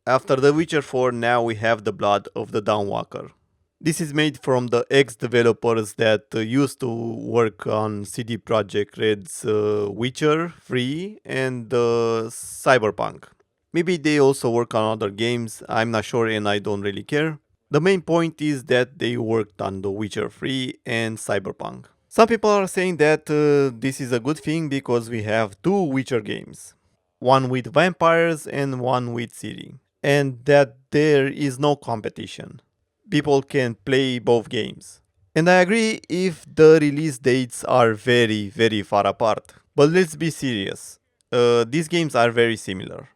After The Witcher 4, now we have the Blood of the Dawnwalker. This is made from the ex-developers that used to work on CD Projekt Red's Witcher 3 and Cyberpunk. Maybe they also work on other games, I'm not sure and I don't really care. The main point is that they worked on The Witcher 3 and Cyberpunk. Some people are saying that this is a good thing because we have two Witcher games, one with vampires and one with city, and that there is no competition. People can play both games. And I agree if the release dates are very far apart. But let's be serious. These games are very similar.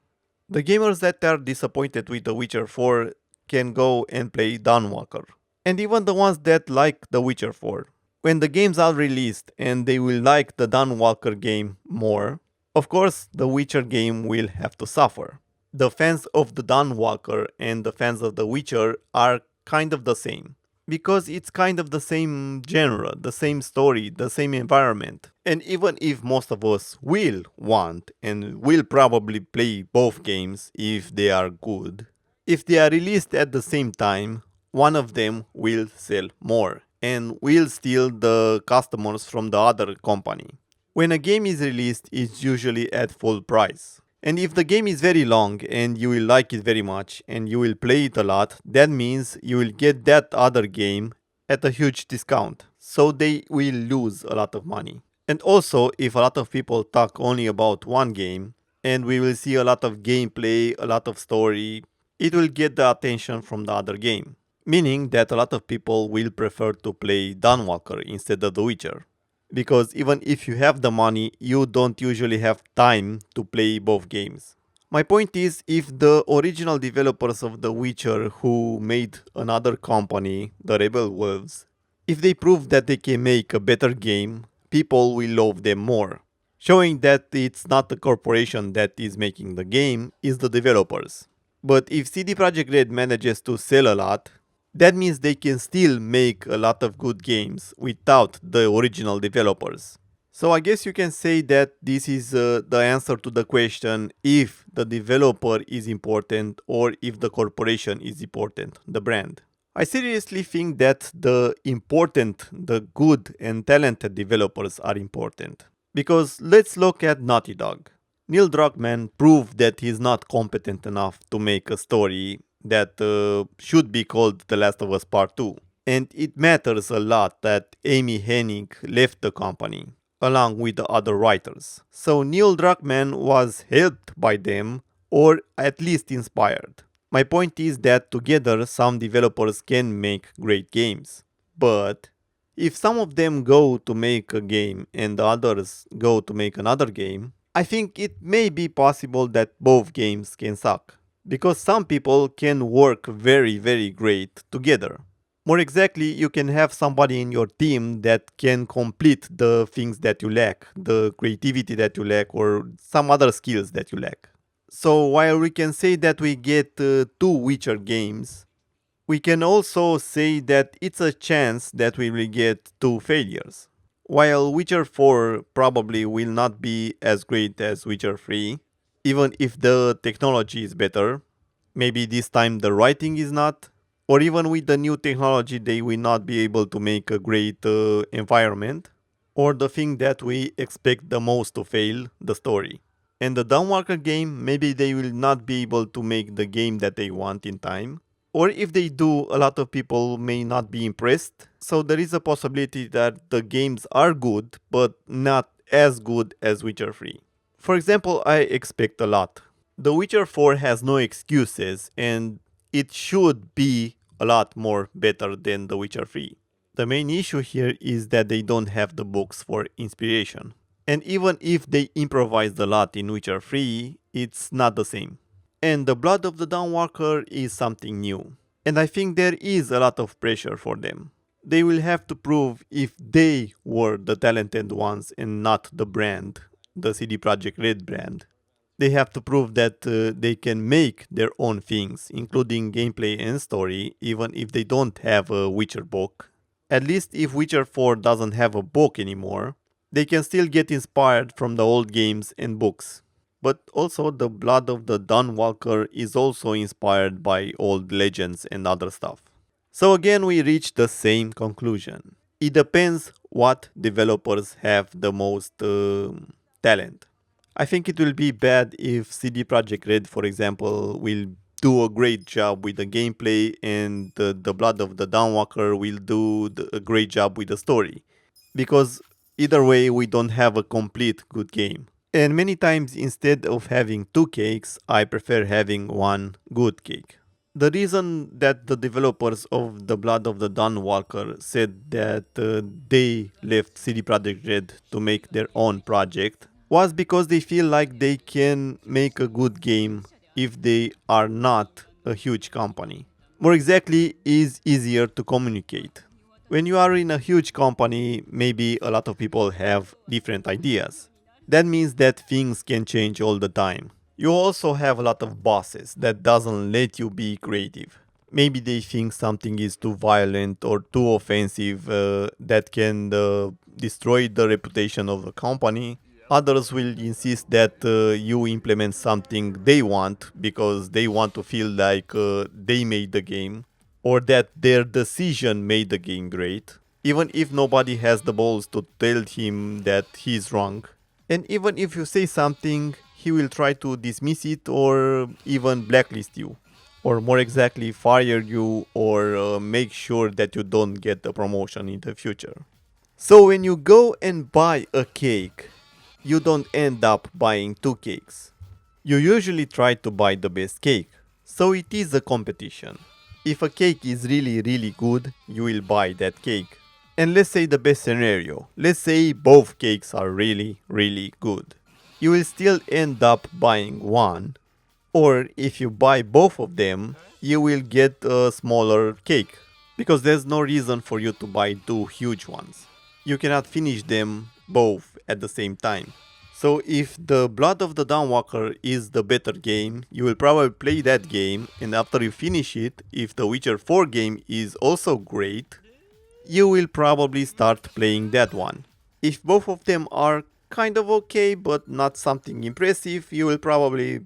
The gamers that are disappointed with The Witcher 4 can go and play Dawnwalker. And even the ones that like The Witcher 4. When the games are released and they will like the Dawnwalker game more, of course the Witcher game will have to suffer. The fans of the Dawnwalker and the fans of The Witcher are kind of the same. Because it's kind of the same genre, the same story, the same environment. And even if most of us will want and will probably play both games if they are good, if they are released at the same time, one of them will sell more and will steal the customers from the other company. When a game is released, it's usually at full price. And if the game is very long and you will like it very much and you will play it a lot, that means you will get that other game at a huge discount. So they will lose a lot of money. And also, if a lot of people talk only about one game and we will see a lot of gameplay, a lot of story, it will get the attention from the other game. Meaning that a lot of people will prefer to play Dawnwalker instead of The Witcher. Because even if you have the money, you don't usually have time to play both games. My point is, if the original developers of The Witcher who made another company, the Rebel Wolves, if they prove that they can make a better game, people will love them more. Showing that it's not the corporation that is making the game, it's the developers. But if CD Projekt Red manages to sell a lot, that means they can still make a lot of good games without the original developers. So I guess you can say that this is the answer to the question if the developer is important or if the corporation is important, the brand. I seriously think that the good and talented developers are important. Because let's look at Naughty Dog. Neil Druckmann proved that he's not competent enough to make a story that should be called The Last of Us Part 2. And it matters a lot that Amy Hennig left the company, along with the other writers. So Neil Druckmann was helped by them, or at least inspired. My point is that together some developers can make great games. But if some of them go to make a game and the others go to make another game, I think it may be possible that both games can suck. Because some people can work very great together. More exactly, you can have somebody in your team that can complete the things that you lack, the creativity that you lack, or some other skills that you lack. So while we can say that we get two Witcher games, we can also say that it's a chance that we will get two failures. While Witcher 4 probably will not be as great as Witcher 3, even if the technology is better, maybe this time the writing is not, or even with the new technology they will not be able to make a great environment, or the thing that we expect the most to fail, the story. And the Dawnwalker game, maybe they will not be able to make the game that they want in time, or if they do, a lot of people may not be impressed, so there is a possibility that the games are good, but not as good as Witcher 3. For example, I expect a lot. The Witcher 4 has no excuses and it should be a lot more better than The Witcher 3. The main issue here is that they don't have the books for inspiration. And even if they improvised a lot in Witcher 3, it's not the same. And the Blood of the Dawnwalker is something new. And I think there is a lot of pressure for them. They will have to prove if they were the talented ones and not the brand, the CD Projekt Red brand. They have to prove that they can make their own things, including gameplay and story, even if they don't have a Witcher book. At least if Witcher 4 doesn't have a book anymore, they can still get inspired from the old games and books. But also the Blood of the Dawnwalker is also inspired by old legends and other stuff. So again we reach the same conclusion. It depends what developers have the most talent. I think it will be bad if CD Projekt Red, for example, will do a great job with the gameplay and the Blood of the Dawnwalker will do a great job with the story. Because either way, we don't have a complete good game. And many times, instead of having two cakes, I prefer having one good cake. The reason that the developers of the Blood of the Dawnwalker said that they left CD Projekt Red to make their own project was because they feel like they can make a good game if they are not a huge company. More exactly, is easier to communicate. When you are in a huge company, maybe a lot of people have different ideas. That means that things can change all the time. You also have a lot of bosses that doesn't let you be creative. Maybe they think something is too violent or too offensive that can destroy the reputation of the company. Others will insist that you implement something they want because they want to feel like they made the game or that their decision made the game great, even if nobody has the balls to tell him that he's wrong. And even if you say something, he will try to dismiss it or even blacklist you. Or more exactly, fire you or make sure that you don't get the promotion in the future. So when you go and buy a cake, you don't end up buying two cakes. You usually try to buy the best cake. So it is a competition. If a cake is really good, you will buy that cake. And let's say the best scenario. Let's say both cakes are really good. You will still end up buying one. Or if you buy both of them, you will get a smaller cake. Because there's no reason for you to buy two huge ones. You cannot finish them both at the same time. So if the Blood of the Dawnwalker is the better game, you will probably play that game, and after you finish it, if the Witcher 4 game is also great, you will probably start playing that one. If both of them are kind of okay but not something impressive, you will probably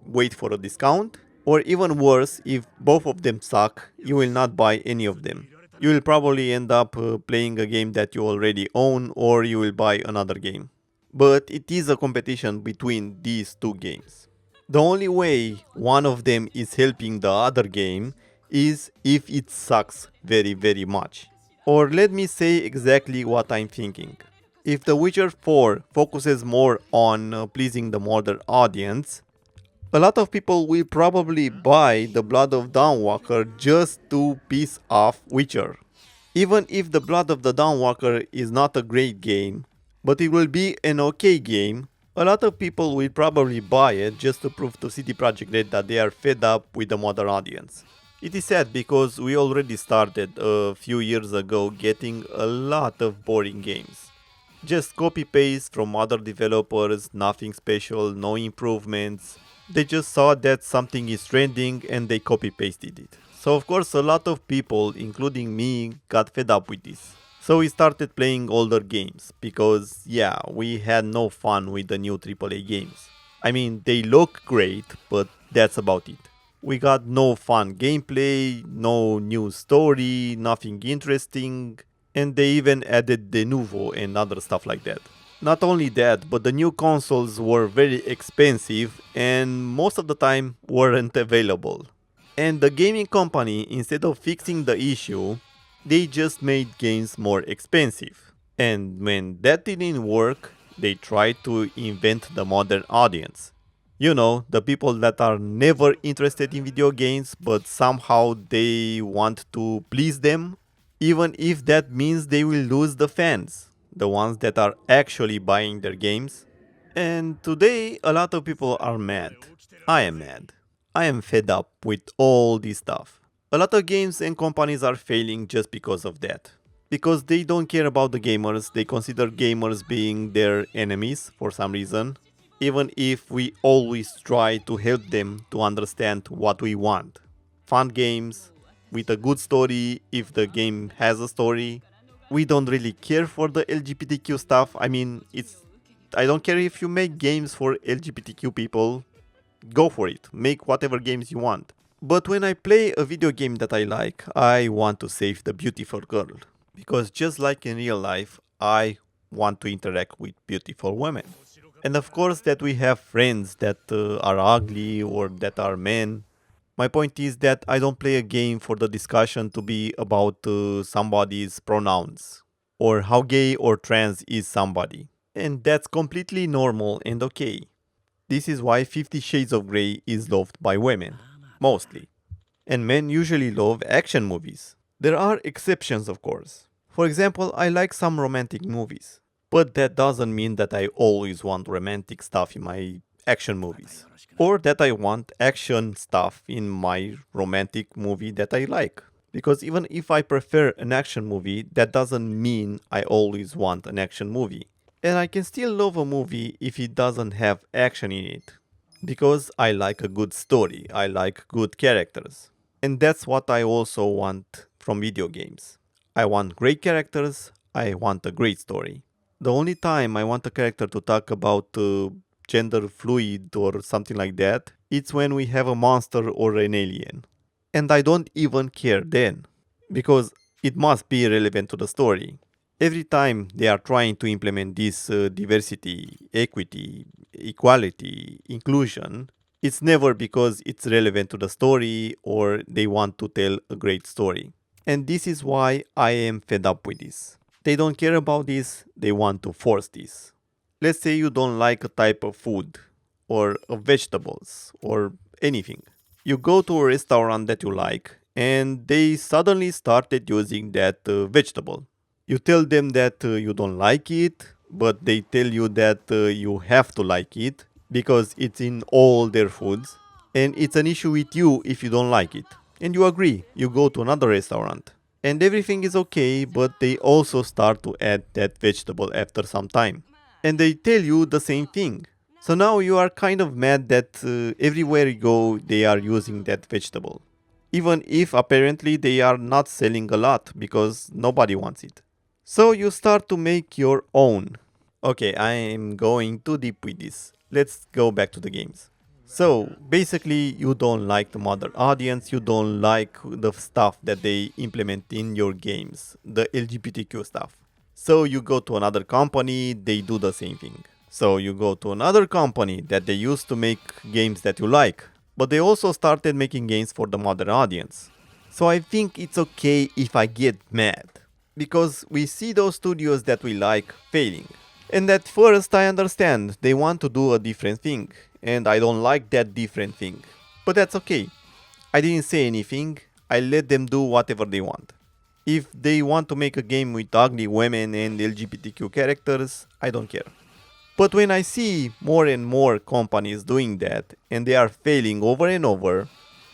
wait for a discount. Or even worse, if both of them suck, you will not buy any of them. You will probably end up playing a game that you already own, or you will buy another game. But it is a competition between these two games. The only way one of them is helping the other game is if it sucks very much. Or let me say exactly what I'm thinking. If The Witcher 4 focuses more on pleasing the modern audience, a lot of people will probably buy the Blood of Dawnwalker just to piss off Witcher. Even if the Blood of the Dawnwalker is not a great game, but it will be an okay game, a lot of people will probably buy it just to prove to CD Projekt Red that they are fed up with the modern audience. It is sad because we already started a few years ago getting a lot of boring games. Just copy paste from other developers, nothing special, no improvements. They just saw that something is trending and they copy pasted it. So of course a lot of people, including me, got fed up with this. So we started playing older games, because yeah, we had no fun with the new AAA games. I mean, they look great, but that's about it. We got no fun gameplay, no new story, nothing interesting, and they even added de nouveau and other stuff like that. Not only that, but the new consoles were very expensive and most of the time weren't available. And the gaming company, instead of fixing the issue, they just made games more expensive. And when that didn't work, they tried to invent the modern audience. You know, the people that are never interested in video games, but somehow they want to please them, even if that means they will lose the fans, the ones that are actually buying their games. And today, a lot of people are mad. I am mad. I am fed up with all this stuff. A lot of games and companies are failing just because of that. Because they don't care about the gamers, they consider gamers being their enemies for some reason, even if we always try to help them to understand what we want. Fun games, with a good story if the game has a story. We don't really care for the LGBTQ stuff, I mean, it's I don't care if you make games for LGBTQ people, go for it. Make whatever games you want. But when I play a video game that I like, I want to save the beautiful girl. Because just like in real life, I want to interact with beautiful women. And of course that we have friends that are ugly or that are men. My point is that I don't play a game for the discussion to be about somebody's pronouns or how gay or trans is somebody. And that's completely normal and okay. This is why 50 Shades of Grey is loved by women, mostly. And men usually love action movies. There are exceptions, of course. For example, I like some romantic movies. But that doesn't mean that I always want romantic stuff in my action movies. Or that I want action stuff in my romantic movie that I like. Because even if I prefer an action movie, that doesn't mean I always want an action movie. And I can still love a movie if it doesn't have action in it. Because I like a good story, I like good characters. And that's what I also want from video games. I want great characters, I want a great story. The only time I want a character to talk about gender fluid or something like that, it's when we have a monster or an alien. And I don't even care then, because it must be relevant to the story. Every time they are trying to implement this diversity, equity, equality, inclusion, it's never because it's relevant to the story or they want to tell a great story. And this is why I am fed up with this. They don't care about this, they want to force this. Let's say you don't like a type of food, or vegetables, or anything. You go to a restaurant that you like, and they suddenly started using that vegetable. You tell them that you don't like it, but they tell you that you have to like it, because it's in all their foods, and it's an issue with you if you don't like it. And you agree, you go to another restaurant. And everything is okay, but they also start to add that vegetable after some time. And they tell you the same thing. So now you are kind of mad that everywhere you go they are using that vegetable. Even if apparently they are not selling a lot because nobody wants it. So you start to make your own. Okay, I am going too deep with this. Let's go back to the games. So basically you don't like the mother audience, you don't like the stuff that they implement in your games, the LGBTQ stuff. So you go to another company, they do the same thing. So you go to another company that they used to make games that you like, but they also started making games for the mother audience. So I think it's okay if I get mad, because we see those studios that we like failing. And at first I understand, they want to do a different thing, and I don't like that different thing. But that's okay. I didn't say anything, I let them do whatever they want. If they want to make a game with ugly women and LGBTQ characters, I don't care. But when I see more and more companies doing that, and they are failing over and over,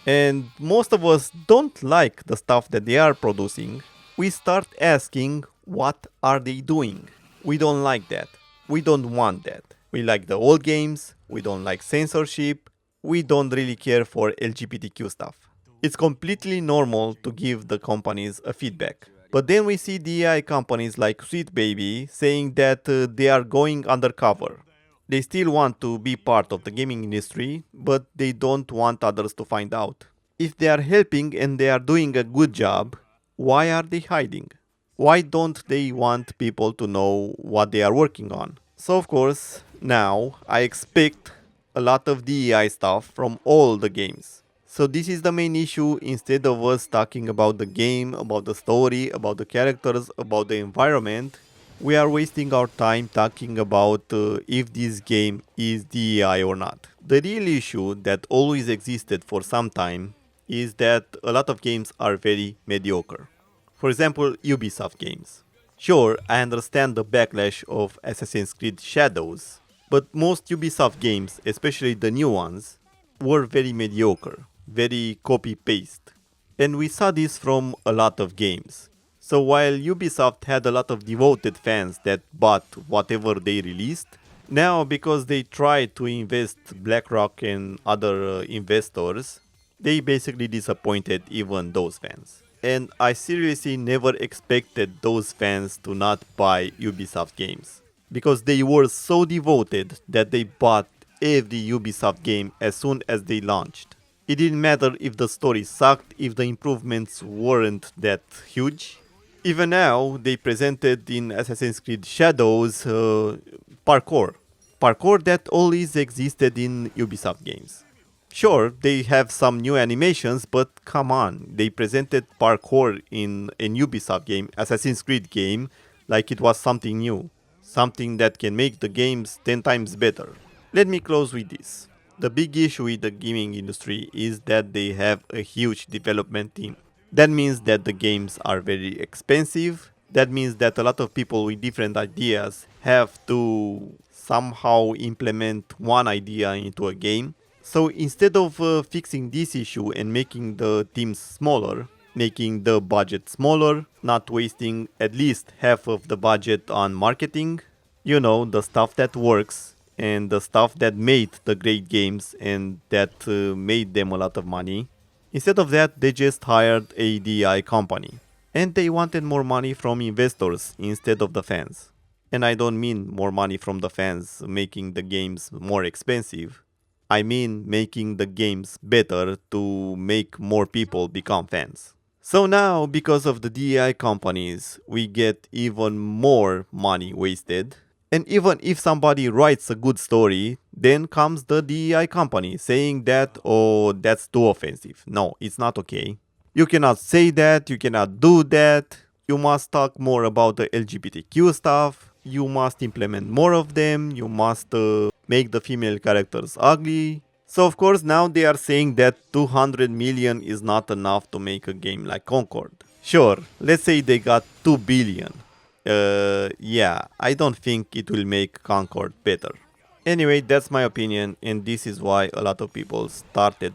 and most of us don't like the stuff that they are producing, we start asking, what are they doing? We don't like that. We don't want that. We like the old games, we don't like censorship, we don't really care for LGBTQ stuff. It's completely normal to give the companies a feedback. But then we see DEI companies like Sweet Baby saying that they are going undercover. They still want to be part of the gaming industry, but they don't want others to find out. If they are helping and they are doing a good job, why are they hiding? Why don't they want people to know what they are working on? So of course, now I expect a lot of DEI stuff from all the games. So this is the main issue. Instead of us talking about the game, about the story, about the characters, about the environment, we are wasting our time talking about if this game is DEI or not. The real issue that always existed for some time is that a lot of games are very mediocre. For example, Ubisoft games. Sure, I understand the backlash of Assassin's Creed Shadows, but most Ubisoft games, especially the new ones, were very mediocre, very copy-paste. And we saw this from a lot of games. So while Ubisoft had a lot of devoted fans that bought whatever they released, now because they tried to invest BlackRock and other investors, they basically disappointed even those fans. And I seriously never expected those fans to not buy Ubisoft games. because they were so devoted that they bought every Ubisoft game as soon as they launched. It didn't matter if the story sucked, if the improvements weren't that huge. Even now, they presented in Assassin's Creed Shadows parkour. Parkour that always existed in Ubisoft games. Sure, they have some new animations, but come on, they presented parkour in a Ubisoft game, Assassin's Creed game, like it was something new. Something that can make the games 10 times better. Let me close with this. The big issue with the gaming industry is that they have a huge development team. That means that the games are very expensive. That means that a lot of people with different ideas have to somehow implement one idea into a game. So instead of fixing this issue and making the teams smaller, making the budget smaller, not wasting at least half of the budget on marketing, you know, the stuff that works and the stuff that made the great games and that made them a lot of money. Instead of that, they just hired a DI company. And they wanted more money from investors instead of the fans. And I don't mean more money from the fans making the games more expensive. I mean making the games better to make more people become fans. So now, because of the DI companies, we get even more money wasted. And even if somebody writes a good story, then comes the DEI company saying that, oh, that's too offensive. No, it's not okay. You cannot say that, you cannot do that. You must talk more about the LGBTQ stuff. You must implement more of them. You must make the female characters ugly. So of course now they are saying that 200 million is not enough to make a game like Concord. Sure, let's say they got 2 billion. Yeah, I don't think it will make Concord better. Anyway, that's my opinion, and this is why a lot of people started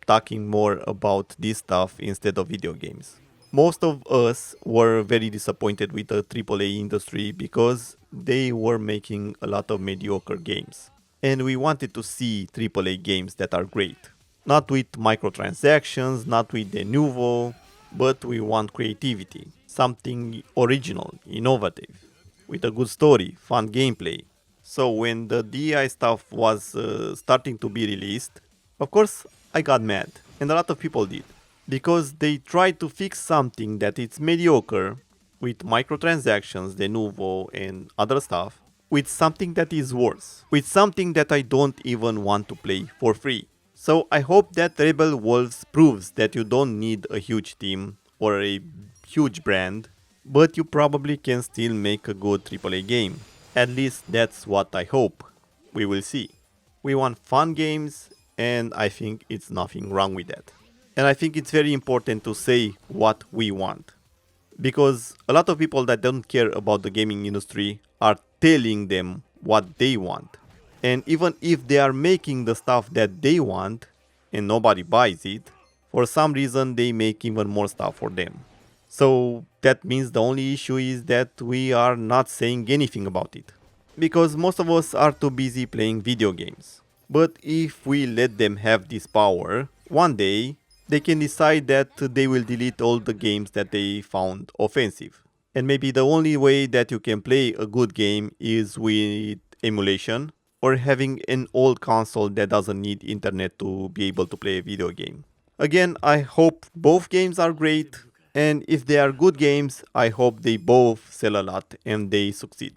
talking more about this stuff instead of video games. Most of us were very disappointed with the AAA industry because they were making a lot of mediocre games. And we wanted to see AAA games that are great. Not with microtransactions, not with de novo, but we want creativity. Something original, innovative, with a good story, fun gameplay. So when the DI stuff was starting to be released, of course I got mad, and a lot of people did. Because they tried to fix something that is mediocre with microtransactions, de novo, and other stuff, with something that is worse, with something that I don't even want to play for free. So I hope that Rebel Wolves proves that you don't need a huge team or a huge brand, but you probably can still make a good AAA game. At least that's what I hope. We will see. We want fun games, and I think it's nothing wrong with that. And I think it's very important to say what we want. Because a lot of people that don't care about the gaming industry are telling them what they want. And even if they are making the stuff that they want and nobody buys it, for some reason they make even more stuff for them. So that means the only issue is that we are not saying anything about it. Because most of us are too busy playing video games. But if we let them have this power, one day they can decide that they will delete all the games that they found offensive. And maybe the only way that you can play a good game is with emulation or having an old console that doesn't need internet to be able to play a video game. Again, I hope both games are great, and if they are good games, I hope they both sell a lot and they succeed.